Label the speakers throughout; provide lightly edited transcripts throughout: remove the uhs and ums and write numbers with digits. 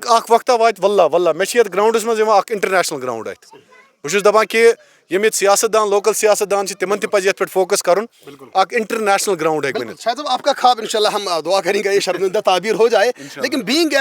Speaker 1: اخ وقتہ وات واللہ مےٚ چھِ یتھ گراوُنٛڈَس منٛز یِوان اکھ انٹرنیشنل گراوُنٛڈ اَتہِ بہٕ چھُس دپان کہِ یِم ییٚتہِ سیاست دان لوکل سیاست دان چھِ تِمن تہِ پَزِ یتھ پٮ۪ٹھ فوکس کرُن اکھ انٹرنیشنل گراوُنٛڈ ہیٚکہِ بٔنِتھ.
Speaker 2: شاید آپ کا خواب انشاءاللہ ہم دعا کریں گے یہ شرمندہ تعبیر ہو جائے لیکن بینگ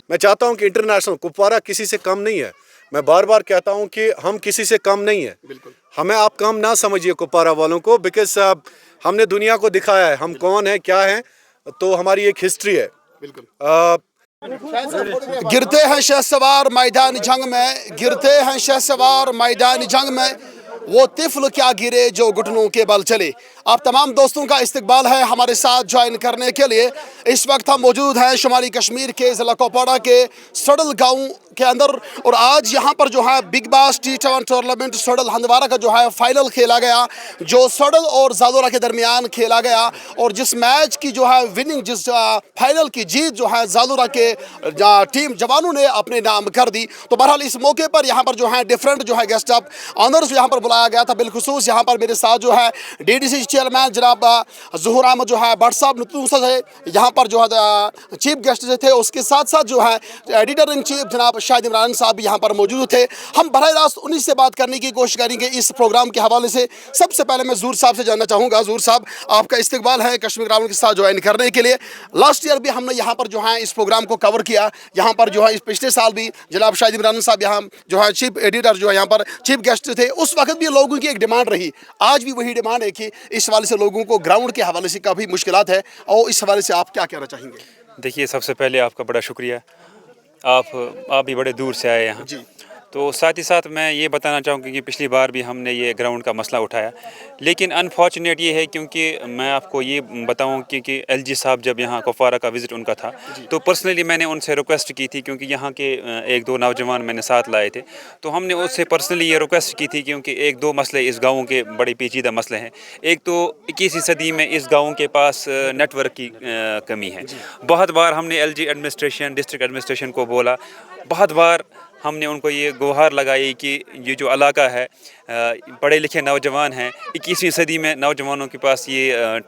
Speaker 1: میں چاہتا ہوں کہ انٹرنیشنل کپوارہ کسی سے کم نہیں ہے. میں بار بار کہتا ہوں کہ ہم کسی سے کم نہیں ہیں. ہمیں آپ کم نہ سمجھیے کپوارہ والوں کو بیکاز ہم نے دنیا کو دکھایا ہے ہم کون ہیں کیا ہیں. تو ہماری ایک ہسٹری ہے.
Speaker 2: گرتے ہیں شہسوار میدان جنگ میں گرتے ہیں شہسوار میدان جنگ میں وہ طفل کیا گرے جو گھٹنوں کے بل چلے. آپ تمام دوستوں کا استقبال ہے ہمارے ساتھ جوائن کرنے کے لیے. اس وقت ہم موجود ہیں شمالی کشمیر کے ضلع کپواڑہ کے سڑل گاؤں کے اندر اور آج یہاں پر جو ہے بگ باس T7 ٹورنامنٹ سڑل ہندوارہ کا جو ہے فائنل کھیلا گیا جو سڑل اور زالورہ کے درمیان کھیلا گیا اور جس میچ کی جو ہے وننگ جس فائنل کی جیت جو ہے زالورہ کے ٹیم جوانوں نے اپنے نام کر دی. تو بہرحال اس موقع پر یہاں پر جو ہے ڈفرینٹ جو ہے گیسٹ آف آنرز یہاں پر بلایا گیا تھا. بالخصوص یہاں پر میرے ساتھ جو ہے DDC چیئرمین جناب ظہور احمد جو ہے بٹ صاحب نتوسہ ہے یہاں پر جو ہے چیف گیسٹ تھے. اس کے ساتھ ساتھ جو ہے ایڈیٹر ان چیف جناب شاہد عمران صاحب یہاں پر موجود تھے. ہم براہ راست انہی سے بات کرنے کی کوشش کریں گے اس پروگرام کے حوالے سے. سب سے پہلے میں ظہور صاحب سے جاننا چاہوں گا. ظہور صاحب آپ کا استقبال ہے کشمیر گراؤنڈ کے ساتھ جوائن کرنے کے لیے. لاسٹ ایئر بھی ہم نے یہاں پر جو ہے اس پروگرام کو کور کیا. یہاں پر جو ہے اس پچھلے سال بھی جناب شاہد عمران صاحب یہاں جو ہے چیف ایڈیٹر جو ہے یہاں پر چیف گیسٹ تھے. اس وقت بھی لوگوں کی ایک ڈیمانڈ رہی آج بھی وہی ڈیمانڈ ہے کہ اس حوالے سے لوگوں کو گراؤنڈ کے حوالے سے کافی مشکلات ہے اور اس حوالے سے آپ کیا کہنا چاہیں گے؟
Speaker 3: دیکھیے سب سے پہلے آپ کا بڑا شکریہ. آپ بھی بڑے دور سے آئے یہاں. تو ساتھ ہی ساتھ میں یہ بتانا چاہوں گا کہ پچھلی بار بھی ہم نے یہ گراؤنڈ کا مسئلہ اٹھایا لیکن انفارچونیٹ یہ ہے کیونکہ میں آپ کو یہ بتاؤں کہ LG صاحب جب یہاں کپوارہ کا وزٹ ان کا تھا تو پرسنلی میں نے ان سے ریکویسٹ کی تھی کیونکہ یہاں کے ایک دو نوجوان میں نے ساتھ لائے تھے. تو ہم نے اس سے پرسنلی یہ ریکویسٹ کی تھی کیونکہ ایک دو مسئلے اس گاؤں کے بڑے پیچیدہ مسئلے ہیں. ایک تو 21ویں صدی میں اس گاؤں کے پاس نیٹ ورک کی کمی ہے. بہت بار ہم نے LG ایڈمنسٹریشن ڈسٹرکٹ ایڈمنسٹریشن کو بولا. بہت بار ہم نے ان کو یہ گوہار لگائی کہ یہ جو علاقہ ہے پڑھے لکھے نوجوان ہیں 21ویں صدی میں نوجوانوں کے پاس یہ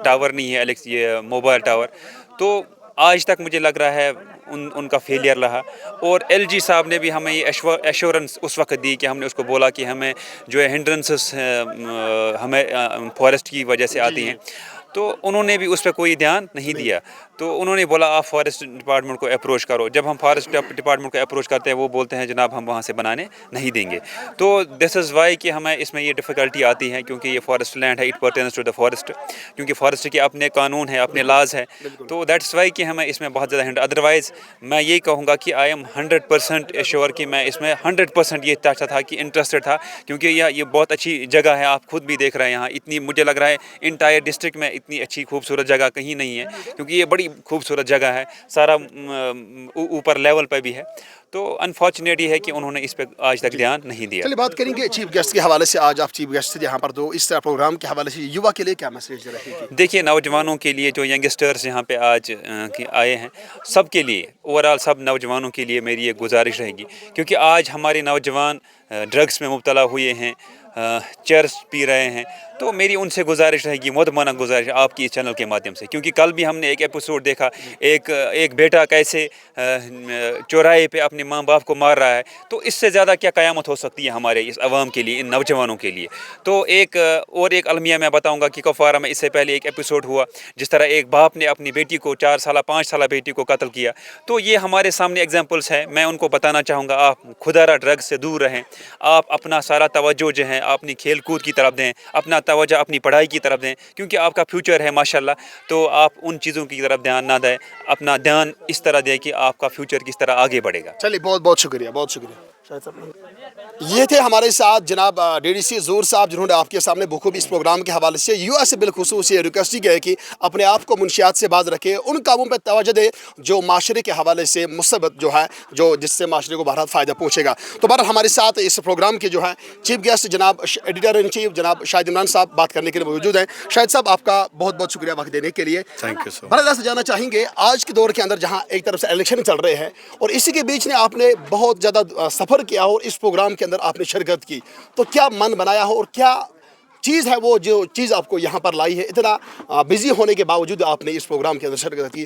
Speaker 3: ٹاور نہیں ہے یہ موبائل ٹاور. تو آج تک مجھے لگ رہا ہے ان کا فیلئر رہا. اور LG صاحب نے بھی ہمیں یہ ایشورنس اس وقت دی کہ ہم نے اس کو بولا کہ ہمیں جو ہے ہنڈرنسز ہمیں فارسٹ کی وجہ سے آتی ہیں. تو انہوں نے بھی اس پہ کوئی دھیان نہیں دیا. تو انہوں نے بولا آپ فارسٹ ڈپارٹمنٹ کو اپروچ کرو. جب ہم فارسٹ ڈپارٹمنٹ کو اپروچ کرتے ہیں وہ بولتے ہیں جناب ہم وہاں سے بنانے نہیں دیں گے. تو دس از وائی کہ ہمیں اس میں یہ ڈیفیکلٹی آتی ہے کیونکہ یہ فارسٹ لینڈ ہے اٹ پرٹینز ٹو دا فارسٹ کیونکہ فارسٹ کے اپنے قانون ہیں اپنے لاز ہیں. تو دیٹس وائی کہ ہمیں اس میں بہت زیادہ ادروائز میں یہ کہوں گا کہ آئی ایم 100% ایشور کہ میں اس میں 100% یہ چاہتا تھا کہ انٹرسٹڈ تھا کیونکہ یہ بہت اچھی جگہ ہے. آپ خود بھی دیکھ رہے ہیں یہاں اتنی مجھے لگ رہا ہے انٹائر ڈسٹرکٹ میں اتنی اچھی خوبصورت جگہ کہیں نہیں ہے کیونکہ یہ بڑی خوبصورت جگہ ہے سارا اوپر لیول پہ بھی ہے. تو انفارچونیٹ یہ ہے کہ انہوں نے اس پہ آج تک دھیان نہیں دیا.
Speaker 2: چلیے بات کریں گے چیف گیسٹ کے حوالے سے. آج آپ چیف گیسٹ یہاں پر تو اس پروگرام کے حوالے سے یووا کے لیے کیا میسیج رہے گی؟
Speaker 3: دیکھیے نوجوانوں کے لیے جو ینگسٹرز یہاں پہ آج آئے ہیں سب کے لیے اوور آل سب نوجوانوں کے لیے میری یہ گزارش رہے گی کیونکہ آج ہمارے نوجوان ڈرگس میں مبتلا ہوئے ہیں چرس پی رہے ہیں. تو میری ان سے گزارش رہے گی مودمانہ گزارش آپ کی اس چینل کے مادھیم سے کیونکہ کل بھی ہم نے ایک ایپیسوڈ دیکھا ایک بیٹا کیسے چوراہے پہ اپنے ماں باپ کو مار رہا ہے. تو اس سے زیادہ کیا قیامت ہو سکتی ہے ہمارے اس عوام کے لیے ان نوجوانوں کے لیے. تو ایک المیہ میں بتاؤں گا کہ کپوارہ میں اس سے پہلے ایک ایپیسوڈ ہوا جس طرح ایک باپ نے اپنی بیٹی کو 4 سالہ 5 سالہ بیٹی کو قتل کیا. تو یہ ہمارے سامنے ایگزامپلس ہیں. میں ان کو بتانا چاہوں گا آپ خودارہ ڈرگ سے دور رہیں. آپ اپنا سارا توجہ جو ہے اپنی کھیل کود کی طرف دیں اپنا توجہ اپنی پڑھائی کی طرف دیں کیونکہ آپ کا فیوچر ہے ماشاءاللہ. تو آپ ان چیزوں کی طرف دھیان نہ دیں اپنا دھیان اس طرح دیں کہ آپ کا فیوچر کس طرح آگے بڑھے گا.
Speaker 2: چلیے بہت بہت شکریہ بہت شکریہ. یہ تھے ہمارے ساتھ جناب DDC ظہور صاحب جنہوں نے آپ کے سامنے بخوبی اس پروگرام کے حوالے سے US سے بالخصوص یہ ریکویسٹ کی ہے کہ اپنے آپ کو منشیات سے باز رکھے ان کاموں پہ توجہ دے جو معاشرے کے حوالے سے مثبت جو ہے جس سے معاشرے کو بہرحال فائدہ پہنچے گا. تو بہرحال ہمارے ساتھ اس پروگرام کے جو ہے چیف گیسٹ جناب ایڈیٹر ان چیف جناب شاہد عمران صاحب بات کرنے کے لیے موجود ہیں. شاہد صاحب آپ کا بہت بہت شکریہ وقت دینے کے لیے.
Speaker 1: تھینک یو سو مچ.
Speaker 2: بہرحال سے جاننا چاہیں گے آج کے دور کے اندر جہاں ایک طرف سے الیکشن چل رہے ہیں اور اسی کے بیچ میں آپ نے بہت زیادہ سفر کیا اور اس پروگرام کے اندر آپ نے شرکت کی تو کیا من بنایا ہو اور کیا چیز ہے وہ جو چیز آپ کو یہاں پر لائی ہے اتنا بزی ہونے کے باوجود آپ نے اس پروگرام کے اندر شرکت کی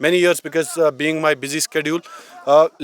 Speaker 1: many years because being my busy schedule,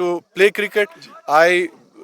Speaker 1: to play cricket.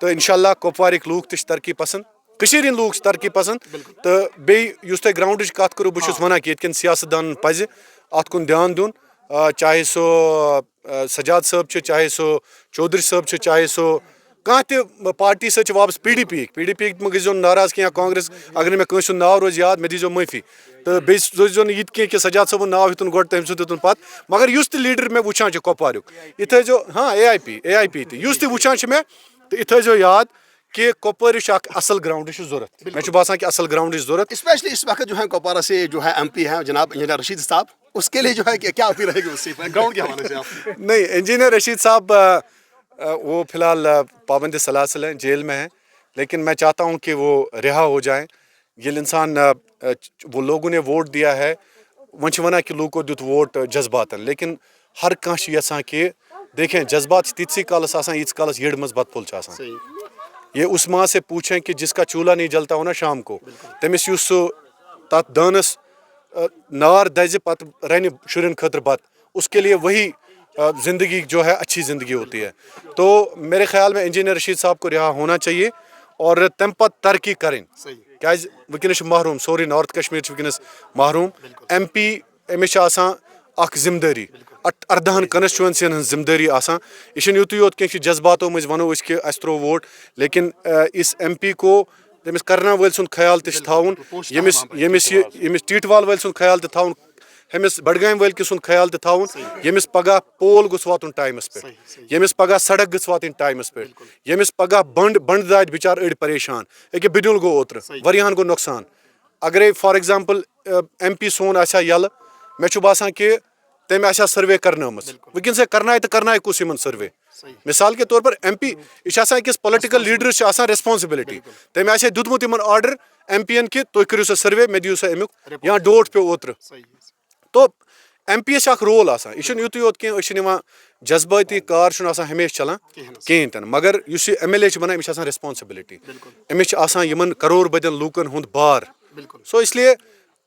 Speaker 1: تو انشاءاللہ کپوارک لوگ تہ ترقی پسند کشیر ہند لوگ ترقی پسند تو بیس تہ گراؤنڈ کت کرو بہت ونان کہ یتکن سیاست دان پزِ ات کن دھیان دون چاہے سو سجاد صٲب چاہے سو چودھری صٲب چاہے سو کانٛہہ تہِ پارٹی سۭتۍ چھِ واپس پی ڈی پی یِکۍ مہ گٔژھۍزیو ناراض کینٛہہ کانگریس اگر نہٕ مےٚ کٲنٛسہِ ہُنٛد ناو روزِ یاد مےٚ دیٖزیو معٲفی تہٕ بیٚیہِ سوٗزۍزیو نہٕ یہِ تہِ کینٛہہ کہ سجاد صٲبُن ناو ہیوٚتُن گۄڈٕ تٔمۍ سُنٛد ہیوٚتُن پتہٕ مگر یُس تہِ لیٖڈر مےٚ وٕچھان چھُ کۄپواریُک یہِ تھٲیزیو ہاں اے آی پی تہِ یُس تہِ وٕچھان چھُ مےٚ تہٕ یہِ تھٲیزیو یاد کہ کۄپوٲرِس چھُ اکھ اصل گراؤنڈ ضوٚرتھ مےٚ چھُ باسان کہ اصل گراؤنڈ ضوٚرتھ
Speaker 2: اسپیشلی اس وقت جو ہے کپوارہ سے جو ہے ایم پی ہیں جناب انجینئر رشید صاحب اس کے لیے جو ہے کیا اپیل رہے گی اس سے گراؤنڈ کے حوالے سے آپ
Speaker 1: نہیں انجینئر رشید صاحب وہ فی الحال پابند سلاسل ہیں جیل میں ہیں لیکن میں چاہتا ہوں کہ وہ رہا ہو جائیں یہ انسان وہ لوگوں نے ووٹ دیا ہے وہ ونان کہ لوگوں دیت ووٹ جذباتن لیکن ہر کانٛہہ چھُ یژھان کہ دیکھیں جذبات چھِ تیٖتسٕے کالس آسان ییٖتِس کالس یٔڑ منٛز بتہٕ پھوٚل چھُ آسان یہ اس ماں سے پوچھیں کہ جس کا چولہا نہیں جلتا ہو نا شام کو تٔمِس یُس سُہ تتھ دانس نار دزِ پتہٕ رنہِ شُرٮ۪ن خٲطرٕ بتہٕ اس کے لیے وہی زندگی جو ہے اچھی زندگی ہوتی ہے تو میرے خیال میں انجینئر رشید صاحب کو رہا ہونا چاہیے اور تم پتہٕ ترقی کریں کیازِ ونکیٚنس چھُ محروم سورُے نارتھ کشمیر چھُ ونکیٚنس محروم ایم پی أمِس چھِ آسان اکھ ذمہٕ دٲری 18 کنسٹچوینسین ہٕنٛز ذمہٕ دٲری آسان یہِ چھُنہٕ یُتُے یوت کینٛہہ کہ جذباتو منٛز ونو أسۍ کہ اَسہِ ترٛوو ووٹ لیکن اس ایم پی کو تٔمِس کرنا وٲلۍ سُنٛد خیال تہِ چھُ تھاوُن ییٚمِس ٹیٖٹوال وٲلۍ سُنٛد خیال تہِ تھاوُن ہیٚمِس بڈگامہِ وٲلۍ کہِ سُنٛد خیال تہِ تھاوُن ییٚمِس پگاہ پول گوٚژھ واتُن ٹایمس پٮ۪ٹھ ییٚمِس پگاہ سڑک گٔژھ واتٕنۍ ٹایمس پٮ۪ٹھ ییٚمِس پگاہ بنٛڈ دادِ بِچار أڑۍ پریشان أکیاہ بِدُل گوٚو اوترٕ واریاہن گوٚو نۄقصان اگرے فار ایگزامپل ایم پی سون آسہِ ہا یلہٕ مےٚ چھُ باسان کہ تٔمۍ آسہِ ہا سٔروے کرنٲومٕژ وٕنکیٚن سا کرنایہِ تہٕ کرنایہِ کُس یِمن سٔروے مثال کے طور پر ایم پی یہِ چھِ آسان أکِس پُلٹِکل لیٖڈرس چھِ آسان ریسپانسبلٹی تٔمۍ آسہِ ہے دیُتمُت یِمن آرڈر ایم پی ین کہ تُہۍ کٔرِو سا سٔروے مےٚ دِیِو سا امیُک یا ڈوٹھ پیوٚو اوترٕ تو ایم پی یس چھُ اکھ رول آسان یہِ چھُنہٕ یُتُے یوت کینٛہہ أسۍ چھِ نِوان جذبٲتی کار چھُنہٕ آسان ہمیشہِ چلان کِہیٖنۍ تہِ نہٕ مگر یُس یہِ ایم ایل اے چھُ بنان أمِس چھِ آسان ریسپانسبلٹی أمِس چھِ آسان یِمن کرور بدٮ۪ن لوٗکن ہُنٛد بار سو اس لیے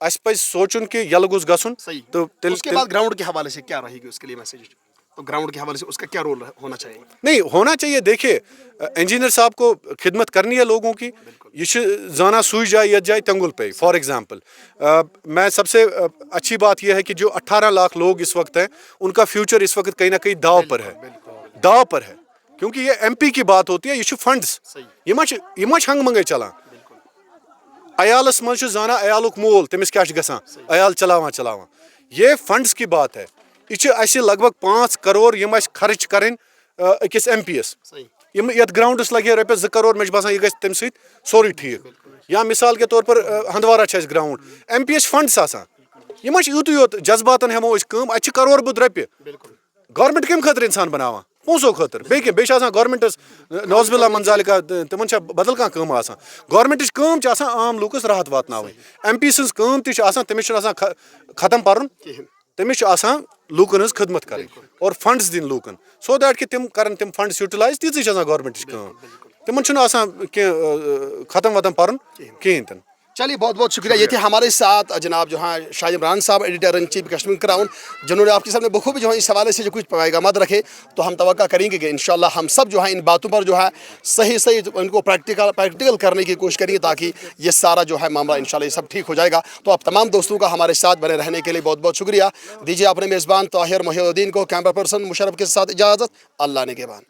Speaker 1: اَسہِ پزِ سونچُن کہ یلہٕ گوٚژھ گژھُن تہٕ
Speaker 2: اس کے بعد گراؤنڈ کے حوالے سے کیا رہے گی اس کے لیے میسج تو گراؤنڈ کے حوالے سے اس کا کیا رول ہونا چاہیے
Speaker 1: نہیں ہونا چاہیے دیکھیے انجینئر صاحب کو خدمت کرنی ہے لوگوں کی یہ زانا سوئی جائے یت جائے تنگل پہ فار ایگزامپل میں سب سے اچھی بات یہ ہے کہ جو 18 لاکھ لوگ اس وقت ہیں ان کا فیوچر اس وقت کہیں نہ کہیں داؤ پر ہے کیونکہ یہ ایم پی کی بات ہوتی ہے یہ فنڈس یہ مچ ہنگ منگے چلان عیالس منٛز چھُ زانان عیالُک مول تٔمِس کیاہ چھُ گژھان عیال چلاوان یہ فنڈس کی بات ہے یہ چھِ اَسہِ لگ بگ 5 کرور یِم اَسہِ خرچ کرٕنۍ أکِس ایم پی یس یِم یتھ گراؤنڈس لگہِ رۄپیس 2 کرور مےٚ چھُ باسان یہِ گژھِ تمہِ سۭتۍ سورُے ٹھیٖک یا مثال کے طور پر ہندوارا چھِ اَسہِ گراؤنڈ ایم پی یس چھِ فنڈس آسان یہِ ما چھِ یُتُے یوت جذباتن ہٮ۪مو أسۍ کٲم اَتہِ چھِ کرور بوٚد رۄپیہِ گورمنٹ کمہِ خٲطرٕ انسان بناوان پونٛسو خٲطرٕ بیٚیہِ کینٛہہ بیٚیہِ چھِ آسان گورمنٹس نوز باللہ منزالِکا تِمن چھےٚ بدل کانٛہہ کٲم آسان گورمنٹٕچ کٲم چھِ آسان عام لوٗکس راحت واتناوٕنۍ ایم پی سٕنٛز کٲم تہِ چھِ آسان تٔمِس چھُنہٕ آسان ختم پرُن تٔمِس چھُ آسان لوٗکن ہٕنٛز خدمت کرٕنۍ اور فنڈس دِنۍ لوٗکن سو دیٹ کہ تِم کرن تِم فنڈس یوٗٹِلایز تیٖژٕے چھِ آسان گورمنٹٕچ کٲم تِمن چھُنہٕ آسان کینٛہہ ختم وتم پرُن کِہیٖنۍ تہِ نہٕ
Speaker 2: چلیے بہت بہت شکریہ یہ تھے ہمارے ساتھ جناب جو ہیں شاہ عمران صاحب editor in chief Kashmir crown جنہوں نے آپ کے سامنے بخوبی جو ہے اس حوالے سے جو کچھ پیغامات رکھے تو ہم توقع کریں گے کہ انشاءاللہ ہم سب جو ہے ان باتوں پر جو ہے صحیح ان کو پریکٹیکل کرنے کی کوشش کریں گے تاکہ یہ سارا جو ہے معاملہ انشاءاللہ یہ سب ٹھیک ہو جائے گا تو آپ تمام دوستوں کا ہمارے ساتھ بنے رہنے کے لیے بہت بہت شکریہ دیجیے اپنے میزبان طاہر محی الدین کو کیمرہ پرسن مشرف کے ساتھ اجازت اللہ نے کے بان